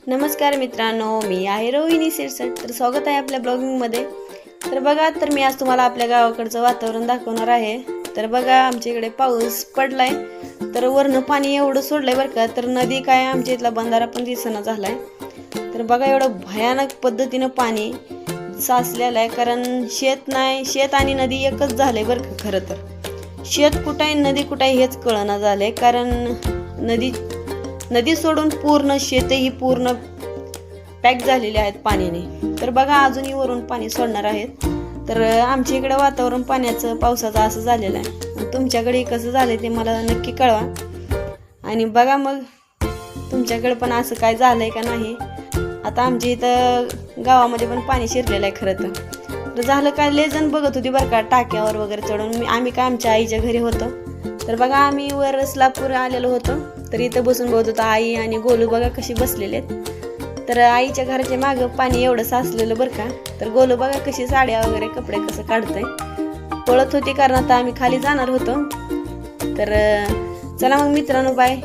नमस्कार मित्रांनो, मी आहे रोहिणी सिरसट. तर स्वागत आहे आपल्या ब्लॉगिंगमध्ये. तर बघा, तर मी आज तुम्हाला आपल्या गावाकडचं वातावरण दाखवणार आहे. तर बघा, आमच्या इकडे पाऊस पडलाय, तर वरनं पाणी एवढं सोडलंय बरं का. तर नदी काय आमच्या इथला बंधारा पण दिसना झालाय. तर बघा, एवढं भयानक पद्धतीनं पाणी साचलेलं आहे. कारण शेत नाही, शेत आणि नदी एकच झालंय बरं का. खरं तर शेत कुठं आहे, नदी कुठं आहे हेच कळना झालंय. कारण नदी सोडून पूर्ण शेतही पूर्ण पॅक झालेले आहेत पाण्याने. तर बघा, अजूनही वरून पाणी सोडणार आहेत. तर आमच्या इकडे वातावरण पाण्याचं पावसाचं असं झालेलं आहे. तुमच्याकडे कसं झालंय ते मला नक्की कळवा. आणि बघा मग तुमच्याकडे पण असं काय झालंय का नाही. आता आमच्या इथं गावामध्ये पण पाणी शिरलेलं आहे. खरं तर झालं काय, लय जण बघत होती बरं का टाक्यावर वगैरे चढून. आम्ही काय आमच्या आईच्या घरी होतो. तर बघा, आम्ही वर स्लापूर आलेलो होतो. तर इथं बसून बघत होतो. आई आणि गोलू बघा कशी बसलेले आहेत. तर आईच्या घराच्या मागं पाणी एवढं साचलेलं बरं का. तर गोलू बघा कशी साड्या वगैरे कपडे कसं काढतंय, पळत होती. कारण आता आम्ही खाली जाणार होतो. तर चला मग मित्रांनो, बाय.